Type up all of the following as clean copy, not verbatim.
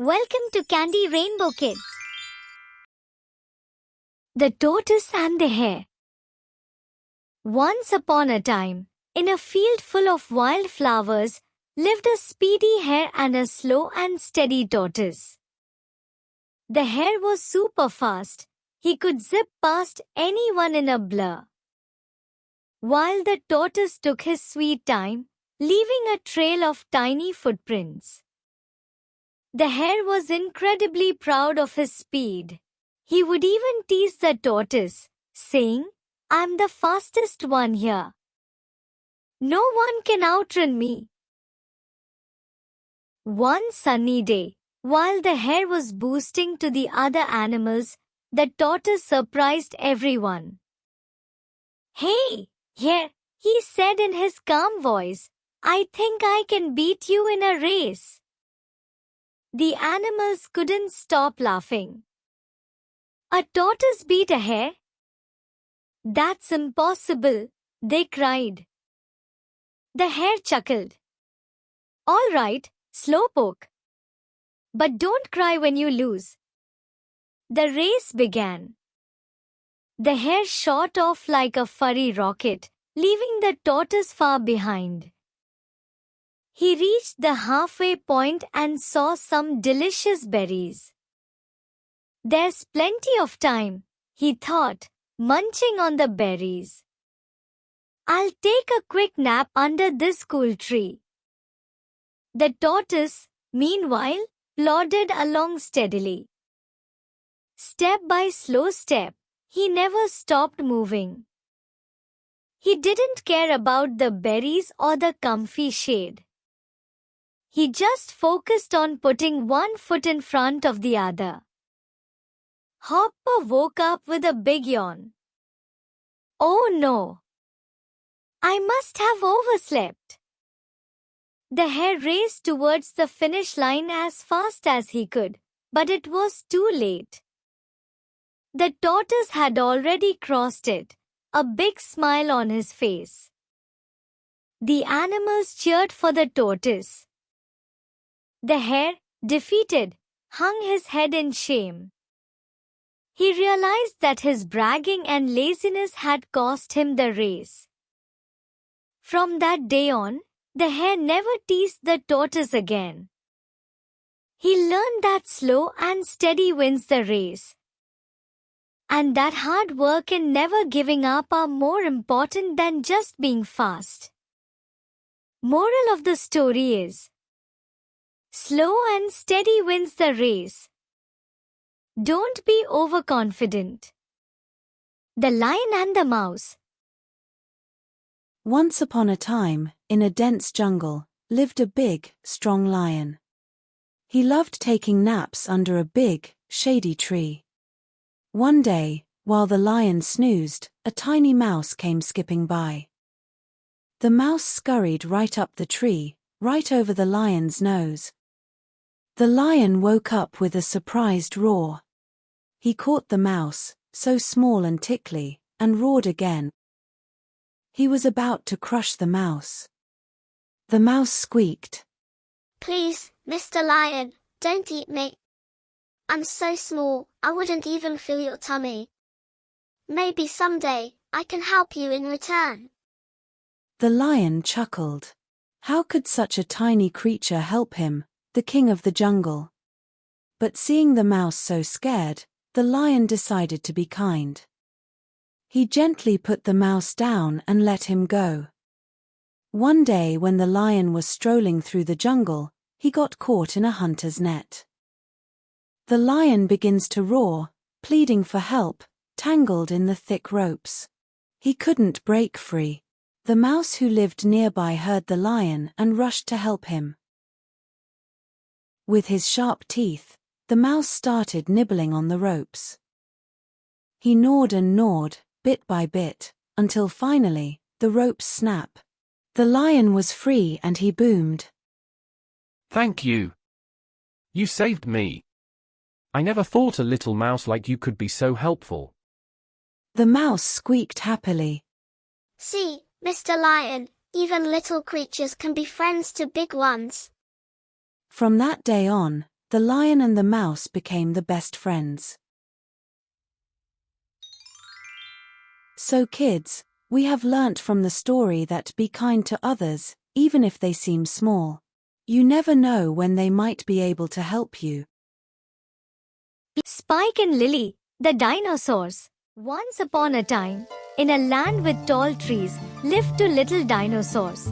Welcome to Candy Rainbow Kids. The Tortoise and the Hare. Once upon a time, in a field full of wild flowers, lived a speedy hare and a slow and steady tortoise. The hare was super fast. He could zip past anyone in a blur, while the tortoise took his sweet time, leaving a trail of tiny footprints. The hare was incredibly proud of his speed. He would even tease the tortoise, saying, "I'm the fastest one here. No one can outrun me." One sunny day, while the hare was boasting to the other animals, the tortoise surprised everyone. "Hey, hare," he said in his calm voice, "I think I can beat you in a race." The animals couldn't stop laughing. "A tortoise beat a hare? That's impossible," they cried. The hare chuckled. "All right, slowpoke. But don't cry when you lose." The race began. The hare shot off like a furry rocket, leaving the tortoise far behind. He reached the halfway point and saw some delicious berries. "There's plenty of time," he thought, munching on the berries. "I'll take a quick nap under this cool tree." The tortoise, meanwhile, plodded along steadily. Step by slow step, he never stopped moving. He didn't care about the berries or the comfy shade. He just focused on putting one foot in front of the other. Hopper woke up with a big yawn. "Oh no! I must have overslept." The hare raced towards the finish line as fast as he could, but it was too late. The tortoise had already crossed it, a big smile on his face. The animals cheered for the tortoise. The hare, defeated, hung his head in shame. He realized that his bragging and laziness had cost him the race. From that day on, the hare never teased the tortoise again. He learned that slow and steady wins the race, and that hard work and never giving up are more important than just being fast. Moral of the story is, slow and steady wins the race. Don't be overconfident. The Lion and the Mouse. Once upon a time, in a dense jungle, lived a big, strong lion. He loved taking naps under a big, shady tree. One day, while the lion snoozed, a tiny mouse came skipping by. The mouse scurried right up the tree, right over the lion's nose. The lion woke up with a surprised roar. He caught the mouse, so small and tickly, and roared again. He was about to crush the mouse. The mouse squeaked. "Please, Mr. Lion, don't eat me. I'm so small, I wouldn't even feel your tummy. Maybe someday, I can help you in return." The lion chuckled. How could such a tiny creature help him, the king of the jungle? But seeing the mouse so scared, the lion decided to be kind. He gently put the mouse down and let him go. One day when the lion was strolling through the jungle, he got caught in a hunter's net. The lion begins to roar, pleading for help, tangled in the thick ropes. He couldn't break free. The mouse who lived nearby heard the lion and rushed to help him. With his sharp teeth, the mouse started nibbling on the ropes. He gnawed and gnawed, bit by bit, until finally, the ropes snapped. The lion was free and he boomed. "Thank you. You saved me. I never thought a little mouse like you could be so helpful." The mouse squeaked happily. "See, Mr. Lion, even little creatures can be friends to big ones." From that day on, the lion and the mouse became the best friends. So kids, we have learnt from the story that be kind to others, even if they seem small. You never know when they might be able to help you. Spike and Lily, the dinosaurs. Once upon a time, in a land with tall trees, lived two little dinosaurs.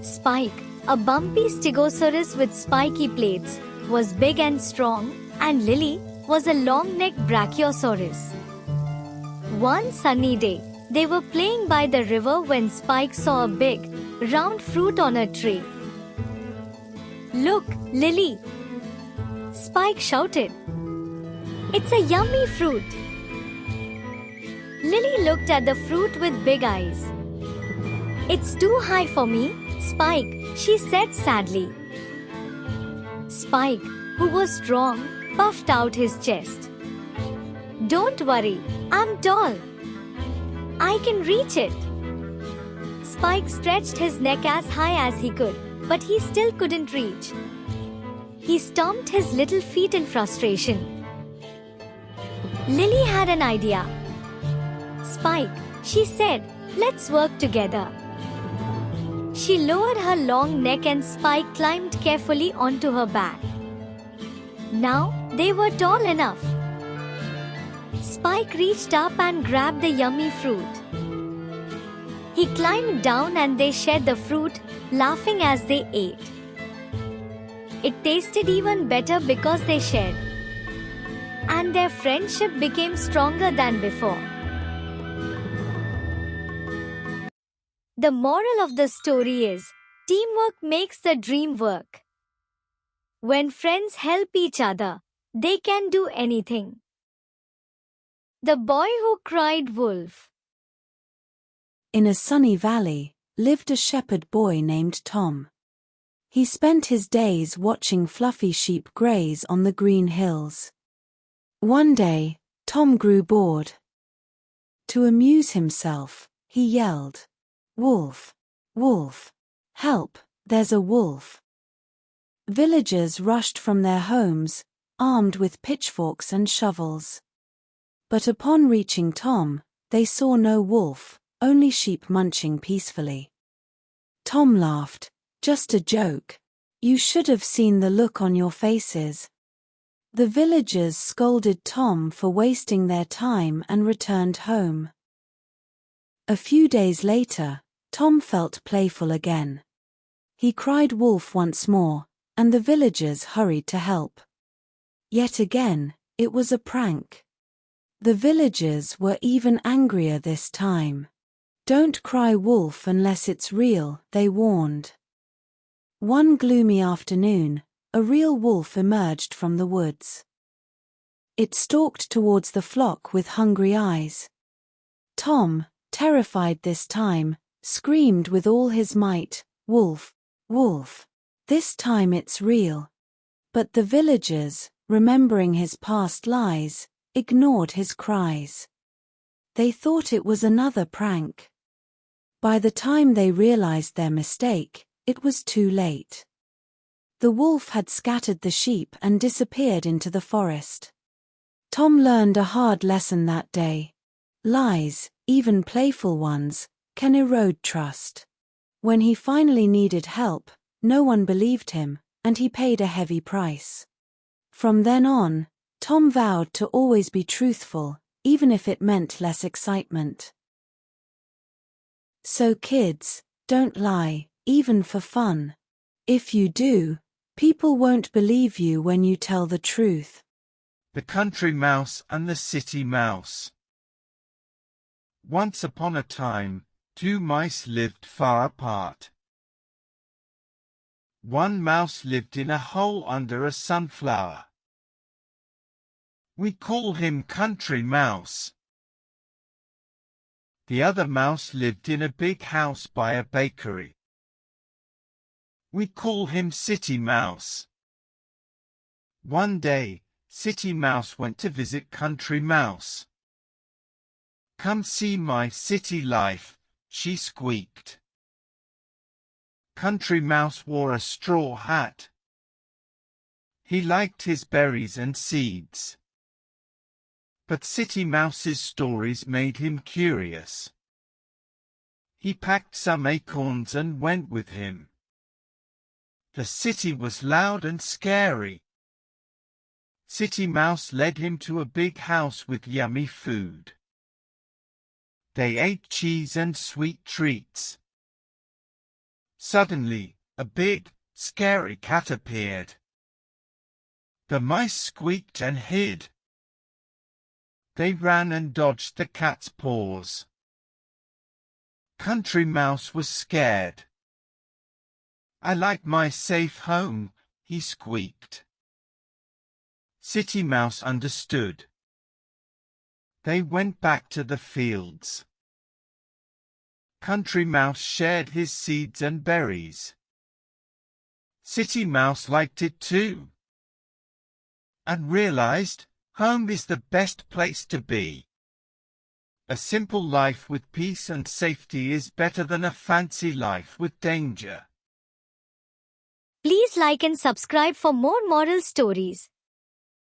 Spike, a bumpy stegosaurus with spiky plates, was big and strong, and Lily was a long-necked brachiosaurus. One sunny day, they were playing by the river when Spike saw a big, round fruit on a tree. "Look, Lily!" Spike shouted. "It's a yummy fruit." Lily looked at the fruit with big eyes. "It's too high for me, Spike," she said sadly. Spike, who was strong, puffed out his chest. "Don't worry, I'm tall. I can reach it." Spike stretched his neck as high as he could, but he still couldn't reach. He stomped his little feet in frustration. Lily had an idea. "Spike," she said, "let's work together." She lowered her long neck and Spike climbed carefully onto her back. Now, they were tall enough. Spike reached up and grabbed the yummy fruit. He climbed down and they shared the fruit, laughing as they ate. It tasted even better because they shared. And their friendship became stronger than before. The moral of the story is, teamwork makes the dream work. When friends help each other, they can do anything. The Boy Who Cried Wolf. In a sunny valley, lived a shepherd boy named Tom. He spent his days watching fluffy sheep graze on the green hills. One day, Tom grew bored. To amuse himself, he yelled, "Wolf! Wolf! Help, there's a wolf!" Villagers rushed from their homes, armed with pitchforks and shovels. But upon reaching Tom, they saw no wolf, only sheep munching peacefully. Tom laughed. "Just a joke. You should have seen the look on your faces." The villagers scolded Tom for wasting their time and returned home. A few days later, Tom felt playful again. He cried wolf once more, and the villagers hurried to help. Yet again, it was a prank. The villagers were even angrier this time. "Don't cry wolf unless it's real," they warned. One gloomy afternoon, a real wolf emerged from the woods. It stalked towards the flock with hungry eyes. Tom, terrified this time, screamed with all his might, "Wolf! Wolf! This time it's real." But the villagers, remembering his past lies, ignored his cries. They thought it was another prank. By the time they realized their mistake, it was too late. The wolf had scattered the sheep and disappeared into the forest. Tom learned a hard lesson that day. Lies, even playful ones, can erode trust. When he finally needed help, no one believed him, and he paid a heavy price. From then on, Tom vowed to always be truthful, even if it meant less excitement. So kids, don't lie, even for fun. If you do, people won't believe you when you tell the truth. The Country Mouse and the City Mouse. Once upon a time, two mice lived far apart. One mouse lived in a hole under a sunflower. We call him Country Mouse. The other mouse lived in a big house by a bakery. We call him City Mouse. One day, City Mouse went to visit Country Mouse. "Come see my city life," she squeaked. Country Mouse wore a straw hat. He liked his berries and seeds. But City Mouse's stories made him curious. He packed some acorns and went with him. The city was loud and scary. City Mouse led him to a big house with yummy food. They ate cheese and sweet treats. Suddenly, a big, scary cat appeared. The mice squeaked and hid. They ran and dodged the cat's paws. Country Mouse was scared. "I like my safe home," he squeaked. City Mouse understood. They went back to the fields. Country Mouse shared his seeds and berries. City Mouse liked it too, and realized home is the best place to be. A simple life with peace and safety is better than a fancy life with danger. Please like and subscribe for more moral stories.